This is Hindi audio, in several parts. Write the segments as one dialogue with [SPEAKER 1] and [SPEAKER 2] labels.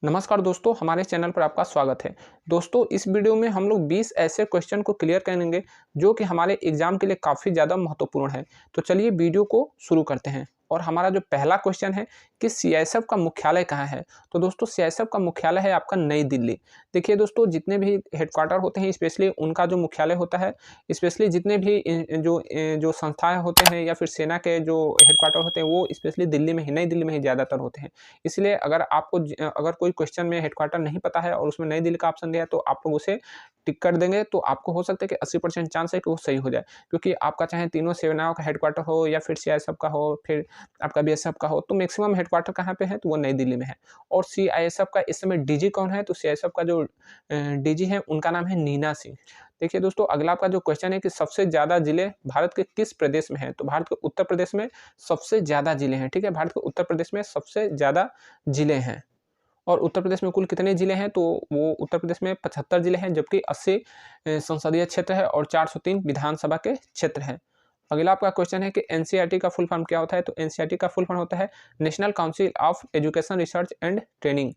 [SPEAKER 1] नमस्कार दोस्तों, हमारे चैनल पर आपका स्वागत है। दोस्तों, इस वीडियो में हम लोग 20 ऐसे क्वेश्चन को क्लियर करेंगे जो कि हमारे एग्जाम के लिए काफ़ी ज़्यादा महत्वपूर्ण है। तो चलिए वीडियो को शुरू करते हैं। और हमारा जो पहला क्वेश्चन है कि सीआईएसएफ का मुख्यालय कहाँ है? तो दोस्तों, सीआईएसएफ का मुख्यालय है आपका नई दिल्ली। देखिए दोस्तों, जितने भी हेडक्वार्टर होते हैं स्पेशली उनका जो मुख्यालय होता है, स्पेशली जितने भी जो संस्थाएँ होते हैं या फिर सेना के जो हेडक्वार्टर होते हैं वो स्पेशली दिल्ली में ही, नई दिल्ली में ही ज़्यादातर होते हैं। इसलिए अगर आपको अगर कोई क्वेश्चन में हेडक्वार्टर नहीं पता है और उसमें नई दिल्ली का ऑप्शन दिया है तो आप लोग उसे टिक कर देंगे, तो आपको हो सकता है कि 80% चांस है कि वो सही हो जाए। क्योंकि आपका चाहे तीनों सेनाओं का हेडक्वार्टर हो या फिर सीआईएसएफ का हो, फिर आपका बीएसएफ का हो, तो मैक्सिमम हेडक्वार्टर कहाँ पे है? तो वो नई दिल्ली में है। और सीआईएसएफ का इस समय डीजी कौन है? तो सीआईएसएफ का जो डीजी है उनका नाम है नीना सिंह। देखिए दोस्तों, अगला आपका जो क्वेश्चन है कि सबसे ज़्यादा जिले भारत के किस प्रदेश में हैं? तो भारत के उत्तर प्रदेश में सबसे ज़्यादा जिले हैं, ठीक है? भारत के उत्तर प्रदेश में सबसे ज़्यादा जिले हैं। और उत्तर प्रदेश में कुल कितने जिले हैं? तो वो उत्तर प्रदेश में 75 जिले हैं, जबकि 80 संसदीय क्षेत्र है और 403 विधानसभा के क्षेत्र हैं। अगला आपका क्वेश्चन है कि एनसीईआरटी का फुल फॉर्म क्या होता है? तो एनसीईआरटी का फुल फॉर्म होता है national council of education research and training,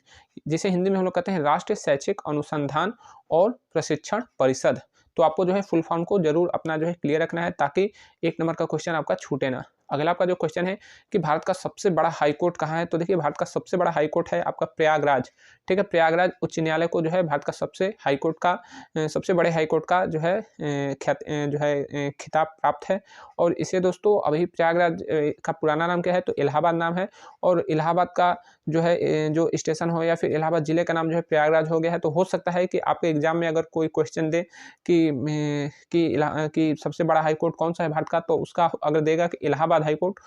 [SPEAKER 1] जिसे हिंदी में हम लोग कहते हैं राष्ट्रीय शैक्षिक अनुसंधान और प्रशिक्षण परिषद। तो आपको जो है फुल फॉर्म को जरूर अपना जो है क्लियर रखना है, ताकि 1 नंबर का क्वेश्चन आपका छूटे ना। अगला आपका जो क्वेश्चन है कि भारत का सबसे बड़ा हाई कोर्ट कहाँ है? तो देखिए, भारत का सबसे बड़ा हाई कोर्ट है आपका प्रयागराज, ठीक है? प्रयागराज उच्च न्यायालय को जो है भारत का सबसे बड़े हाई कोर्ट का जो है खिताब प्राप्त है। और इसे दोस्तों अभी प्रयागराज का पुराना नाम क्या है? तो इलाहाबाद नाम है। और इलाहाबाद का जो है जो स्टेशन हो या फिर इलाहाबाद ज़िले का नाम जो है प्रयागराज हो गया है। तो हो सकता है कि आपके एग्ज़ाम में अगर कोई क्वेश्चन दे कि सबसे बड़ा हाई कोर्ट कौन-सा है भारत का, तो उसका अगर देगा कि इलाहाबाद हाई कोर्ट,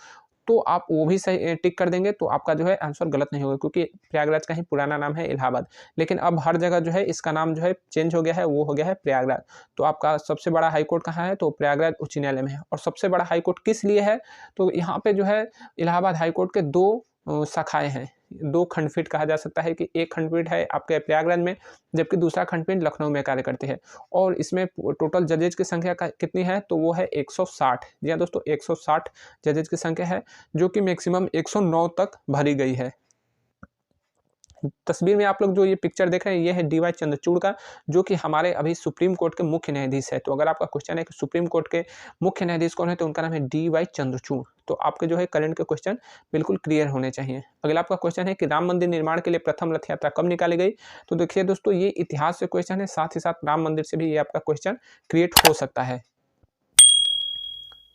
[SPEAKER 1] तो आप वो भी सही टिक कर देंगे, तो आपका जो है आंसर गलत नहीं होगा, क्योंकि प्रयागराज का ही पुराना नाम है इलाहाबाद। लेकिन अब हर जगह जो है इसका नाम जो है चेंज हो गया है, वो हो गया है प्रयागराज। तो आपका सबसे बड़ा हाई कोर्ट कहाँ है? तो प्रयागराज उच्च न्यायालय में है। और सबसे बड़ा हाई कोर्ट किस लिए है? तो यहाँ पे जो है इलाहाबाद हाई कोर्ट के 2 शाखाएँ हैं। 2 खंडपीठ कहा जा सकता है कि एक खंडपीठ है आपके प्रयागराज में, जबकि दूसरा खंडपीठ लखनऊ में कार्य करती है। और इसमें टोटल जजेज की संख्या कितनी है? तो वो है 160। जी हाँ दोस्तों, 160 जजेज की संख्या है, जो कि मैक्सिमम 109 तक भरी गई है। तस्वीर में आप लोग जो ये पिक्चर देख रहे हैं, ये है डीवाई चंद्रचूड़ का, जो कि हमारे अभी सुप्रीम कोर्ट के मुख्य न्यायाधीश है। तो अगर आपका क्वेश्चन है कि सुप्रीम कोर्ट के मुख्य न्यायाधीश कौन है, तो उनका नाम है डीवाई चंद्रचूड़। तो आपके जो है करंट के क्वेश्चन बिल्कुल क्लियर होने चाहिए। अगला आपका क्वेश्चन है कि राम मंदिर निर्माण के लिए प्रथम रथ यात्रा कब निकाली गई? तो देखिए दोस्तों, ये इतिहास से क्वेश्चन है, साथ ही साथ राम मंदिर से भी ये आपका क्वेश्चन क्रिएट हो सकता है।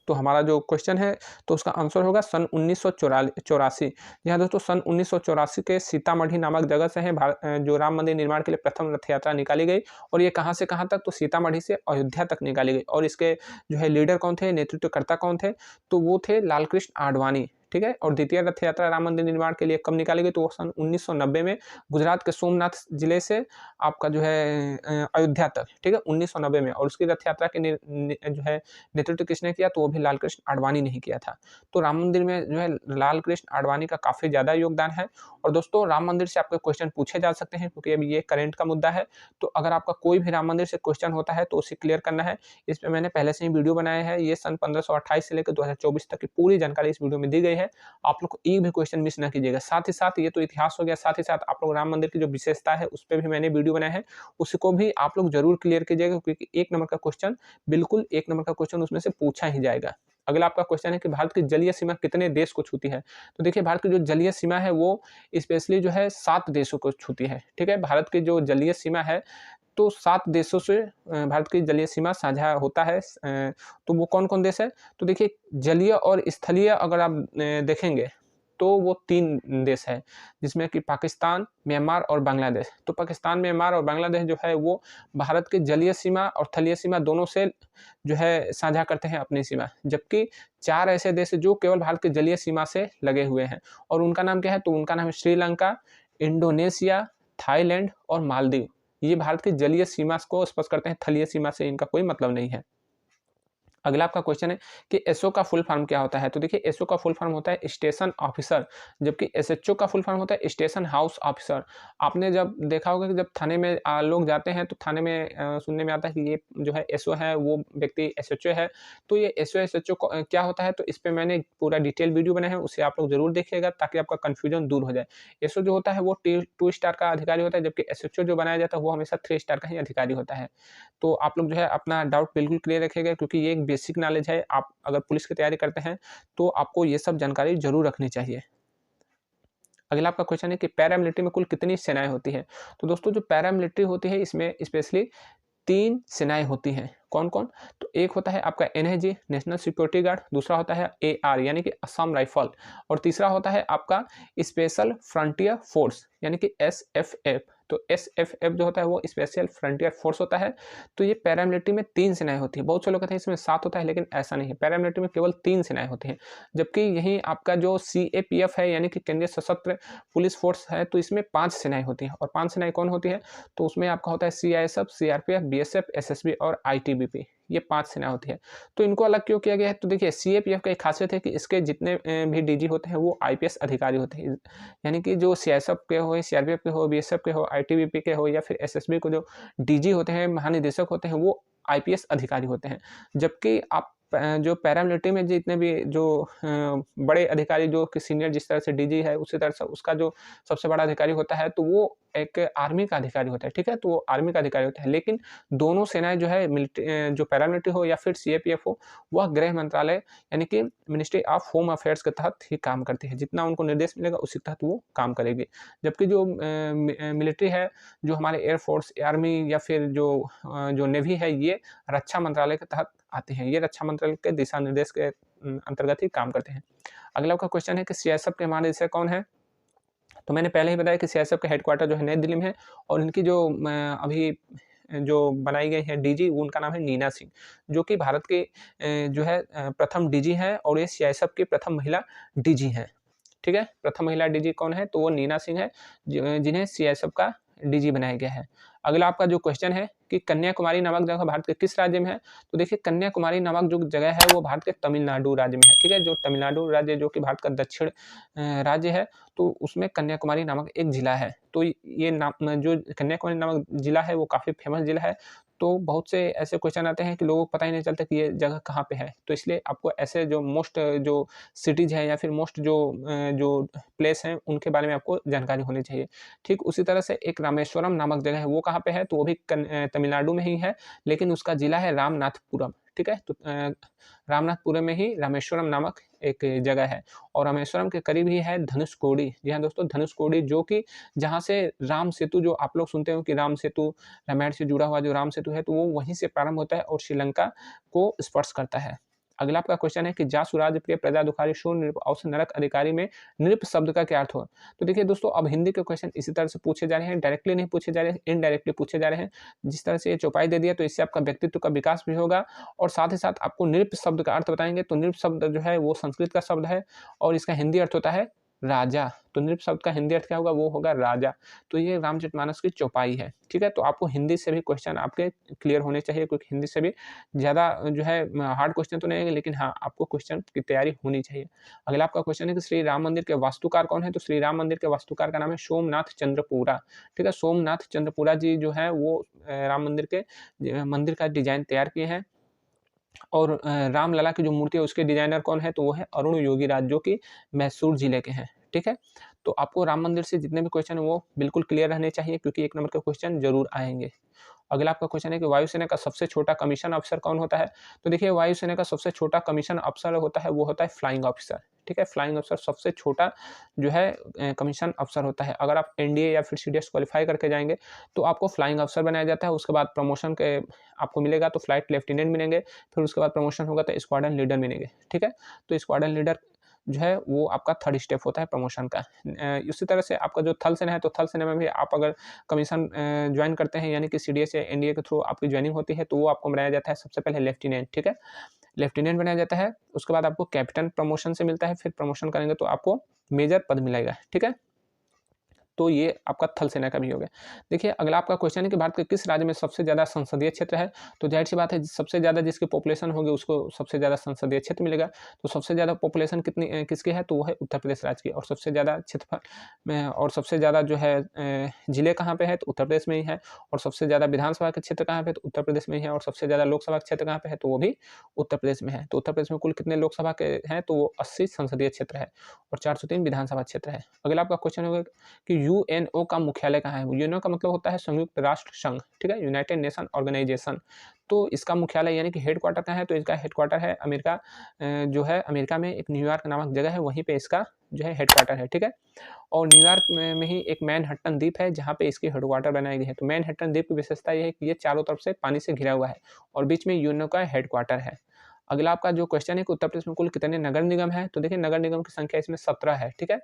[SPEAKER 1] तो हमारा जो क्वेश्चन है, तो उसका आंसर होगा सन 1984। जी हाँ दोस्तों, सन 1984 के सीतामढ़ी नामक जगह से है जो राम मंदिर निर्माण के लिए प्रथम रथ यात्रा निकाली गई। और ये कहाँ से कहाँ तक? तो सीतामढ़ी से अयोध्या तक निकाली गई। और इसके जो है लीडर कौन थे, नेतृत्वकर्ता कौन थे? तो वो थे लालकृष्ण आडवाणी, ठीक है? और द्वितीय रथ यात्रा राम मंदिर निर्माण के लिए कब निकाली गई? तो वो सन 1990 में गुजरात के सोमनाथ जिले से आपका जो है अयोध्या तक, ठीक है? 1990 में। और उसकी रथ यात्रा के जो है नेतृत्व किसने किया? तो वो भी लालकृष्ण आडवाणी ने ही किया था। तो राम मंदिर में जो है लालकृष्ण आडवाणी का काफ़ी ज़्यादा योगदान है। और दोस्तों, राम मंदिर से आपके क्वेश्चन पूछे जा सकते हैं, क्योंकि अभी ये करंट का मुद्दा है। तो अगर आपका कोई भी राम मंदिर से क्वेश्चन होता है तो उसे क्लियर करना है। इस पे मैंने पहले से ही वीडियो बनाया है। ये सन 1528 से लेकर 2024 तक की पूरी जानकारी इस वीडियो में दी गई है। आप लोग को एक भी क्वेश्चन मिस ना कीजिएगा। साथ ही साथ ये तो इतिहास हो गया, साथ ही साथ आप लोग राम मंदिर की जो विशेषता है उस पे भी मैंने वीडियो बनाया है, उसको भी आप लोग जरूर क्लियर कीजिएगा, क्योंकि 1 नंबर का क्वेश्चन, बिल्कुल 1 नंबर का क्वेश्चन उसमें से पूछा ही जाएगा। अगला आपका क्वेश्चन है कि भारत की जलीय सीमा कितने देश को छूती है? तो देखिए, भारत की जो जलीय सीमा है वो स्पेशली जो है 7 देशों को छूती है, ठीक है? भारत की जो जलीय सीमा है, तो 7 देशों से भारत की जलीय सीमा साझा होता है। तो वो कौन-कौन देश है? तो देखिए, जलीय और स्थलीय अगर आप देखेंगे, तो वो 3 देश हैं, जिसमें कि पाकिस्तान, म्यांमार और बांग्लादेश। तो पाकिस्तान, म्यांमार और बांग्लादेश जो है वो भारत की जलीय सीमा और थलीय सीमा दोनों से जो है साझा करते हैं अपनी सीमा। जबकि 4 ऐसे देश हैं जो केवल भारत की जलीय सीमा से लगे हुए हैं। और उनका नाम क्या है? तो उनका नाम है श्रीलंका, इंडोनेशिया, थाईलैंड और मालदीव। ये भारत की जलीय सीमा को स्पर्श करते हैं, थलीय सीमा से इनका कोई मतलब नहीं है। अगला आपका क्वेश्चन है कि एसओ का फुल फॉर्म क्या होता है। तो देखिए एसओ का फुल फॉर्म होता है स्टेशन ऑफिसर, जबकि एसएचओ का फुल फॉर्म होता है स्टेशन हाउस ऑफिसर। आपने जब देखा होगा कि जब थाने में लोग जाते हैं तो थाने में सुनने में आता है कि ये जो है एसओ है वो व्यक्ति एसएचओ है। तो ये एसओ एसएचओ क्या होता है, तो इस पे मैंने पूरा डिटेल वीडियो बनाया है, उसे आप लोग जरूर देखिएगा ताकि आपका कन्फ्यूजन दूर हो जाए। एसओ जो होता है वो 2 स्टार का अधिकारी होता है, जबकि एसएचओ जो बनाया जाता है वो हमेशा 3 स्टार का ही अधिकारी होता है। तो आप लोग जो है अपना डाउट बिल्कुल क्लियर रखिएगा, क्योंकि ये एक बेसिक नॉलेज है। आप अगर पुलिस की तैयारी करते हैं तो आपको ये सब जानकारी जरूर रखनी चाहिए। अगला आपका क्वेश्चन है कि पैरामिलिट्री में कुल कितनी सेनाएं होती है। तो दोस्तों जो पैरामिलिट्री होती है इसमें स्पेशली 3 सेनाएं होती हैं। कौन-कौन? तो एक होता है आपका एनएसजी नेशनल सिक्योरिटी गार्ड, दूसरा होता है एआर यानी कि असम राइफल, और तीसरा होता है आपका स्पेशल फ्रंटियर फोर्स यानी कि एसएफएफ। तो एसएफएफ जो होता है वो स्पेशल फ्रंटियर फोर्स होता है। तो ये पैरामिलिट्री में 3 सेनाएं होती है। बहुत से लोग कहते हैं इसमें 7 होता है, लेकिन ऐसा नहीं है। पैरामिलिट्री में केवल 3 सेनाएं होती हैं। जबकि यही आपका जो सीएपीएफ है यानी कि केंद्रीय सशस्त्र पुलिस फोर्स है, तो इसमें 5 सेनाएं होती हैं। और 5 सेनाएं कौन होती है? तो उसमें आपका होता है सीआईएसएफ, सीआरपीएफ, बीएसएफ, एसएसबी और आईटीबीपी। ये 5 सेना होती है। तो इनको अलग क्यों किया गया है? तो देखिए सीएपीएफ का एक खासियत है कि इसके जितने भी डीजी होते हैं वो आईपीएस अधिकारी होते हैं। यानी कि जो सीआईएसएफ के हो, सीआरपीएफ के हो, बीएसएफ के हो, आईटीबीपी के हो या फिर एसएसबी को जो डीजी होते हैं, महानिदेशक होते हैं, वो आईपीएस अधिकारी होते हैं। जबकि आप जो पैरामिलिट्री में जितने भी जो बड़े अधिकारी जो कि सीनियर जिस तरह से डीजी है, उसी तरह से उसका जो सबसे बड़ा अधिकारी होता है तो वो एक आर्मी का अधिकारी होता है, ठीक है? तो वो आर्मी का अधिकारी होता है। लेकिन दोनों सेनाएँ जो है जो पैरामिलिट्री हो या फिर सीएपीएफ हो, वह गृह मंत्रालय यानी कि मिनिस्ट्री ऑफ होम अफेयर्स के तहत ही काम करती है। जितना उनको निर्देश मिलेगा उसी के तहत वो काम करेगी। जबकि जो मिलिट्री है, जो हमारे एयरफोर्स, आर्मी या फिर जो नेवी है, ये रक्षा मंत्रालय के तहत आते हैं। ये रक्षा मंत्रालय के दिशा निर्देश के अंतर्गत ही काम करते हैं। अगला आपका क्वेश्चन है कि सीआईएसएफ के महानिदेशक कौन है? तो मैंने पहले ही बताया कि सीआईएसएफ का हेडक्वार्टर जो है नई दिल्ली में है, और इनकी जो अभी जो बनाई गई है डीजी, उनका नाम है नीना सिंह, जो कि भारत के जो है प्रथम डीजी हैं, और ये सीआईएसएफ की प्रथम महिला डीजी हैं। ठीक है? प्रथम महिला डीजी कौन है? तो वो नीना सिंह है, जिन्हें सीआईएसएफ का डीजी बनाया गया है। अगला आपका जो क्वेश्चन है कि कन्याकुमारी नामक जगह भारत के किस राज्य में है? तो देखिए कन्याकुमारी नामक जो जगह है वो भारत के तमिलनाडु राज्य में है। ठीक है? जो तमिलनाडु राज्य जो कि भारत का दक्षिण राज्य है, तो उसमें कन्याकुमारी नामक एक जिला है। तो ये नाम जो कन्याकुमारी नामक जिला है वो काफ़ी फेमस जिला है। तो बहुत से ऐसे क्वेश्चन आते हैं कि लोगों को पता ही नहीं चलता कि ये जगह कहाँ पे है। तो इसलिए आपको ऐसे जो मोस्ट जो सिटीज़ हैं या फिर मोस्ट जो प्लेस हैं उनके बारे में आपको जानकारी होनी चाहिए। ठीक उसी तरह से एक रामेश्वरम नामक जगह है, वो कहाँ पे है? तो वो भी तमिलनाडु में ही है, लेकिन उसका जिला है रामनाथपुरम। ठीक है? तो रामनाथपुरम में ही रामेश्वरम नामक एक जगह है, और रामेश्वरम के करीब ही है धनुषकोडी। जी हाँ दोस्तों, धनुषकोडी, जो कि जहाँ से राम सेतु, जो आप लोग सुनते हो कि राम सेतु, रामायण से जुड़ा हुआ जो राम सेतु है, तो वो वहीं से प्रारंभ होता है और श्रीलंका को स्पर्श करता है। अगला आपका क्वेश्चन है कि जासु राज्य प्रिय प्रजा दुखारी शूर नृप औसत नरक अधिकारी में नृप शब्द का क्या अर्थ हो? तो देखिए दोस्तों, अब हिंदी के क्वेश्चन इसी तरह से पूछे जा रहे हैं, डायरेक्टली नहीं पूछे जा रहे हैं, इनडायरेक्टली पूछे जा रहे हैं। जिस तरह से ये चौपाई दे दिया, तो इससे आपका व्यक्तित्व का विकास भी होगा, और साथ ही साथ आपको नृप शब्द का अर्थ बताएंगे। तो नृप शब्द जो है वो संस्कृत का शब्द है, और इसका हिंदी अर्थ होता है राजा। तो नृप शब्द का हिंदी अर्थ क्या होगा? वो होगा राजा। तो ये रामचरितमानस की चौपाई है। ठीक है? तो आपको हिंदी से भी क्वेश्चन आपके क्लियर होने चाहिए, क्योंकि हिंदी से भी ज़्यादा जो है हार्ड क्वेश्चन तो नहीं आएंगे, लेकिन हाँ, आपको क्वेश्चन की तैयारी होनी चाहिए। अगला आपका क्वेश्चन है कि श्री राम मंदिर के वास्तुकार कौन है? तो श्री राम मंदिर के वास्तुकार का नाम है सोमनाथ चंद्रपुरा। ठीक है? सोमनाथ चंद्रपुरा जी जो है वो राम मंदिर के मंदिर का डिजाइन तैयार किए हैं। और रामलला की जो मूर्ति है उसके डिजाइनर कौन है? तो वो है अरुण योगीराज, जो कि मैसूर जिले के हैं। ठीक है? तो आपको राम मंदिर से जितने भी क्वेश्चन है वो बिल्कुल क्लियर रहने चाहिए, क्योंकि 1 नंबर के क्वेश्चन जरूर आएंगे। अगला आपका क्वेश्चन है कि वायुसेना का सबसे छोटा कमीशन अफसर कौन होता है? तो देखिए वायुसेना का सबसे छोटा कमीशन अफसर होता है, वो होता है फ्लाइंग ऑफिसर। ठीक है? फ्लाइंग ऑफिसर सबसे छोटा जो है कमीशन अफसर होता है। अगर आप एनडीए या फिर सीडीएस क्वालीफाई करके जाएंगे तो आपको फ्लाइंग अफसर बनाया जाता है। उसके बाद प्रमोशन के आपको मिलेगा तो फ्लाइट लेफ्टिनेंट मिलेंगे, फिर उसके बाद प्रमोशन होगा तो स्क्वाड्रन लीडर मिलेंगे। ठीक है? तो स्क्वाड्रन लीडर जो है वो आपका 3rd स्टेप होता है प्रमोशन का। इसी तरह से आपका जो थल सेना है, तो थल सेना में भी आप अगर कमीशन ज्वाइन करते हैं, यानी कि सीडीएस या एनडीए के थ्रू आपकी ज्वाइनिंग होती है, तो वो आपको बनाया जाता है सबसे पहले लेफ्टिनेंट। ठीक है? लेफ्टिनेंट बनाया जाता है, उसके बाद आपको कैप्टन प्रमोशन से मिलता है, फिर प्रमोशन करेंगे तो आपको मेजर पद मिलेगा। ठीक है? तो ये आपका थल सेना का भी हो गया। देखिए अगला आपका क्वेश्चन है कि भारत के किस राज्य में सबसे ज़्यादा संसदीय क्षेत्र है? तो ज़ाहिर-सी बात है सबसे ज़्यादा जिसकी पॉपुलेशन होगी उसको सबसे ज़्यादा संसदीय क्षेत्र मिलेगा। तो सबसे ज़्यादा पॉपुलेशन कितनी किसकी है? तो वो है उत्तर प्रदेश राज्य की, और सबसे ज़्यादा क्षेत्रफल में और सबसे ज़्यादा जो है ज़िले कहाँ पे है? तो उत्तर प्रदेश में ही है। और सबसे ज़्यादा विधानसभा के क्षेत्र कहाँ पे? तो उत्तर प्रदेश में ही है। और सबसे ज़्यादा लोकसभा के क्षेत्र कहाँ पे है? तो वो भी उत्तर प्रदेश में है। तो उत्तर प्रदेश में कुल कितने लोकसभा के हैं? तो वो 80 संसदीय क्षेत्र है और 403 विधानसभा क्षेत्र है। अगला आपका क्वेश्चन होगा कि यूएनओ का मुख्यालय कहाँ है? यूएनओ का मतलब होता है संयुक्त राष्ट्र संघ, ठीक है? United Nation Organisation. तो इसका मुख्यालय यानी कि हेडक्वार्टर कहाँ है? तो इसका हेडक्वार्टर है अमेरिका, जो है अमेरिका में एक न्यूयॉर्क नामक जगह है, वहीं पे इसका जो है हेडक्वार्टर है, ठीक है? और न्यूयॉर्क में ही एक मैनहट्टन द्वीप है जहाँ पे इसकी हेडक्वार्टर बनाई गई है। तो मैनहट्टन द्वीप की विशेषता ये है कि ये चारों तरफ से पानी से घिरा हुआ है और बीच में यूएनओ का हेडक्वार्टर है। अगला आपका जो क्वेश्चन है कि उत्तर प्रदेश में कुल कितने नगर निगम हैं? तो देखिए नगर निगम की संख्या इसमें 17 है, ठीक है?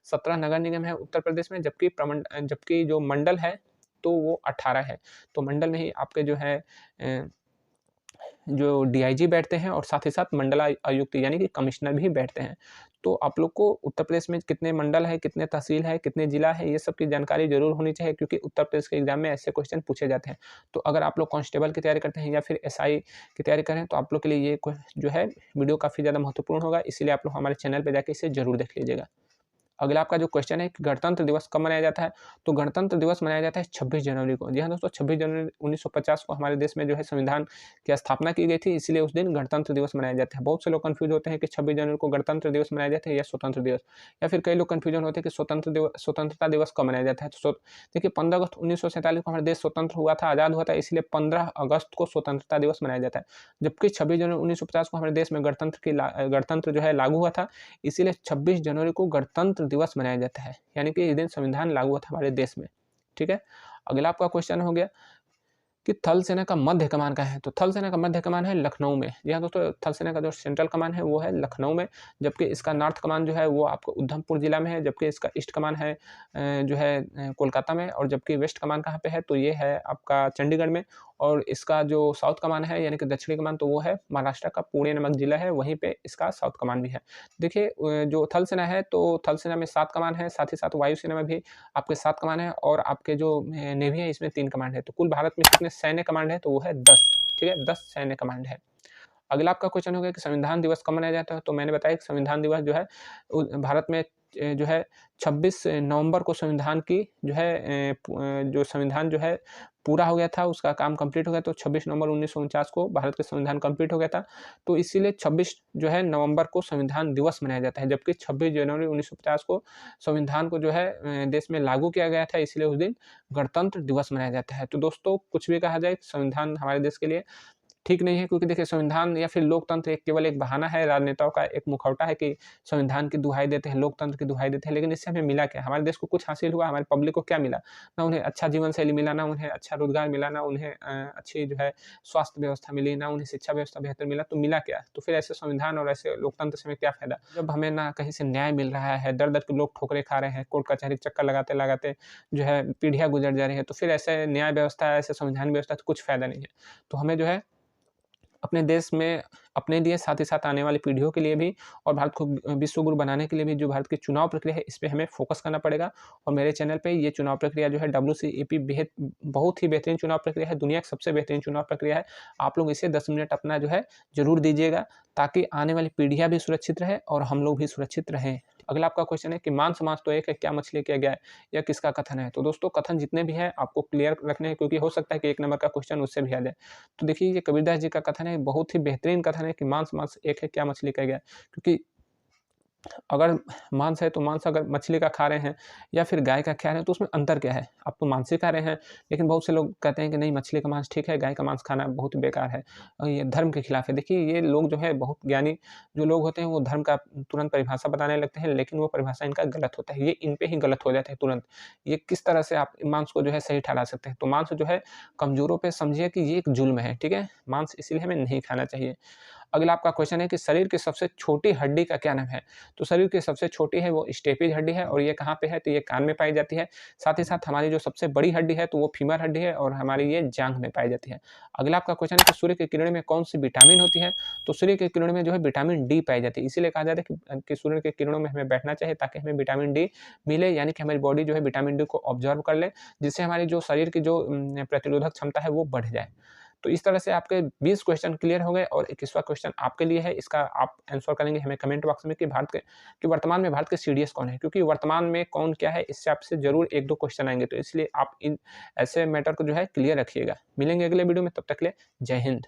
[SPEAKER 1] 17 नगर निगम है उत्तर प्रदेश में, जबकि जो मंडल है तो वो 18 है। तो मंडल में ही आपके जो है जो डीआईजी बैठते हैं और साथ ही साथ मंडल आयुक्त यानी कि कमिश्नर भी बैठते हैं। तो आप लोग को उत्तर प्रदेश में कितने मंडल है, कितने तहसील है, कितने जिला है, ये सब की जानकारी ज़रूर होनी चाहिए, क्योंकि उत्तर प्रदेश के एग्जाम में ऐसे क्वेश्चन पूछे जाते हैं। तो अगर आप लोग कांस्टेबल की तैयारी करते हैं या फिर एसआई की तैयारी कर रहे हैं तो आप लोग के लिए ये जो है वीडियो काफ़ी ज़्यादा महत्वपूर्ण होगा, इसीलिए आप लोग हमारे चैनल पर जाके इसे ज़रूर देख लीजिएगा। अगला आपका जो क्वेश्चन है कि गणतंत्र दिवस कब मनाया जाता है? तो गणतंत्र दिवस मनाया जाता है 26 जनवरी को। जी हाँ दोस्तों, 26 जनवरी 1950 को हमारे देश में जो है संविधान की स्थापना की गई थी, इसलिए उस दिन गणतंत्र दिवस मनाया जाता है। बहुत से लोग कन्फ्यूज़ होते हैं कि 26 जनवरी को गणतंत्र दिवस मनाया जाता है या स्वतंत्र दिवस, या फिर कई लोग कन्फ्यूजन होते हैं कि स्वतंत्रता दिवस कब मनाया जाता है। तो देखिए 15 अगस्त 1947 को हमारा देश स्वतंत्र हुआ था, आज़ाद हुआ था, इसलिए 15 अगस्त को स्वतंत्रता दिवस मनाया जाता है। जबकि 26 जनवरी 1950 को हमारे देश में गणतंत्र जो है लागू हुआ था, इसीलिए 26 जनवरी को गणतंत्र दिवस मनाया जाता है, यानी कि इस दिन संविधान लागू हुआ था हमारे देश में, ठीक है? अगला आपका क्वेश्चन हो गया कि थल सेना का मध्य कमान कहाँ है? तो थल सेना का मध्य कमान है लखनऊ में। जी हाँ दोस्तों, थल सेना का जो सेंट्रल कमान है वो है लखनऊ में, जबकि इसका नॉर्थ कमान जो है वो आपको उधमपुर जिला में है, जबकि इसका ईस्ट कमान है जो है कोलकाता में, और जबकि वेस्ट कमान कहाँ पे है? तो ये है आपका चंडीगढ़ में, और इसका जो साउथ कमान है यानी कि दक्षिणी कमान तो वो है महाराष्ट्र का पुणे नामक जिला है, वहीं पे इसका साउथ कमान भी है। देखिए जो थल सेना है तो थल सेना में 7 कमान है, साथ ही साथ वायुसेना में भी आपके 7 कमान है, और आपके जो नेवी है इसमें 3 कमांड है। तो कुल भारत में कितने सैन्य कमांड है? तो वो है 10, ठीक है? 10 सैन्य कमांड है। अगला आपका क्वेश्चन हो गया कि संविधान दिवस कब मनाया जाता है? तो मैंने बताया कि संविधान दिवस जो है भारत में जो है 26 नवंबर को संविधान की जो है जो संविधान जो है पूरा हो गया था, उसका काम कंप्लीट हो गया, तो 26 नवंबर 1949 को भारत का संविधान कंप्लीट हो गया था। तो इसीलिए 26 जो है नवंबर को संविधान दिवस मनाया जाता है, जबकि 26 जनवरी 1950 को संविधान को जो है देश में लागू किया गया था, इसलिए उस दिन गणतंत्र दिवस मनाया जाता है। तो दोस्तों कुछ भी कहा जाए, संविधान हमारे देश के लिए ठीक नहीं है, क्योंकि देखिए संविधान या फिर लोकतंत्र केवल एक बहाना है, राजनेताओं का एक मुखौटा है कि संविधान की दुहाई देते हैं, लोकतंत्र की दुहाई देते हैं, लेकिन इससे हमें मिला क्या? हमारे देश को कुछ हासिल हुआ? हमारे पब्लिक को क्या मिला? ना उन्हें अच्छा जीवन शैली मिला, ना उन्हें अच्छा रोज़गार मिला, ना उन्हें अच्छी जो है स्वास्थ्य व्यवस्था मिली, ना उन्हें शिक्षा व्यवस्था बेहतर मिला, तो मिला क्या? तो फिर ऐसे संविधान और ऐसे लोकतंत्र से हमें क्या फ़ायदा? जब हमें ना कहीं से न्याय मिल रहा है, दर-दर के लोग ठोकरें खा रहे हैं, कोर्ट कचहरी चक्कर लगाते-लगाते जो है पीढ़ियाँ गुजर जा रही हैं, तो फिर ऐसे न्याय व्यवस्था, ऐसे संविधान व्यवस्था तो कुछ फ़ायदा नहीं है। तो हमें जो है अपने देश में अपने लिए साथ ही साथ आने वाली पीढ़ियों के लिए भी और भारत को विश्व गुरु बनाने के लिए भी जो भारत की चुनाव प्रक्रिया है, इस पे हमें फ़ोकस करना पड़ेगा। और मेरे चैनल पे ये चुनाव प्रक्रिया जो है WCEP बेहद बहुत ही बेहतरीन चुनाव प्रक्रिया है, दुनिया की सबसे बेहतरीन चुनाव प्रक्रिया है। आप लोग इसे 10 मिनट अपना जो है ज़रूर दीजिएगा, ताकि आने वाली पीढ़ियाँ भी सुरक्षित रहें और हम लोग भी सुरक्षित रहें। अगला आपका क्वेश्चन है कि मांस समाज तो एक है, क्या मछली किया गया है? यह किसका कथन है? तो दोस्तों कथन जितने भी हैं आपको क्लियर रखने हैं, क्योंकि हो सकता है कि 1 नंबर का क्वेश्चन उससे भी आ जाए। तो देखिए ये कबीरदास जी का कथन है, बहुत ही बेहतरीन कथन है कि मांस मांस एक है, क्या मछली कहा गया है? क्योंकि अगर मांस है तो मांस अगर मछली का खा रहे हैं या फिर गाय का खा रहे हैं तो उसमें अंतर क्या है? आप तो मांस ही खा रहे हैं, लेकिन बहुत से लोग कहते हैं कि नहीं मछली का मांस ठीक है, गाय का मांस खाना बहुत ही बेकार है और ये धर्म के खिलाफ है। देखिए ये लोग जो है बहुत ज्ञानी जो लोग होते हैं वो धर्म का तुरंत परिभाषा बताने लगते हैं, लेकिन वो परिभाषा इनका गलत होता है, ये इन पे ही गलत हो जाता है तुरंत। ये किस तरह से आप मांस को जो है सही ठहरा सकते हैं? तो मांस जो है कमज़ोरों पे समझिए कि ये एक जुल्म है, ठीक है? मांस इसीलिए हमें नहीं खाना चाहिए। अगला आपका क्वेश्चन है कि शरीर की सबसे छोटी हड्डी का क्या नाम है? तो शरीर की सबसे छोटी है वो स्टेपिज हड्डी है और ये कहाँ पे है? तो ये कान में पाई जाती है। साथ ही साथ हमारी जो सबसे बड़ी हड्डी है तो वो फीमर हड्डी है और हमारी ये जांघ में पाई जाती है। अगला आपका क्वेश्चन है कि सूर्य की किरण में कौन सी विटामिन होती है? तो सूर्य की किरणों में जो है विटामिन डी पाई जाती है। इसीलिए कहा जाता है कि सूर्य की किरणों में हमें बैठना चाहिए ताकि हमें विटामिन डी मिले, यानी कि हमारी बॉडी जो है विटामिन डी को ऑब्जर्व कर ले, जिससे हमारी जो शरीर की जो प्रतिरोधक क्षमता है वो बढ़ जाए। तो इस तरह से आपके 20 क्वेश्चन क्लियर हो गए और 21वां क्वेश्चन आपके लिए है। इसका आप आंसर करेंगे हमें कमेंट बॉक्स में कि वर्तमान में भारत के सीडीएस कौन है? क्योंकि वर्तमान में कौन क्या है, इससे आपसे ज़रूर 1-2 क्वेश्चन आएँगे। तो इसलिए आप इन ऐसे मैटर को जो है क्लियर रखिएगा। मिलेंगे अगले वीडियो में, तब तक के लिए जय हिंद।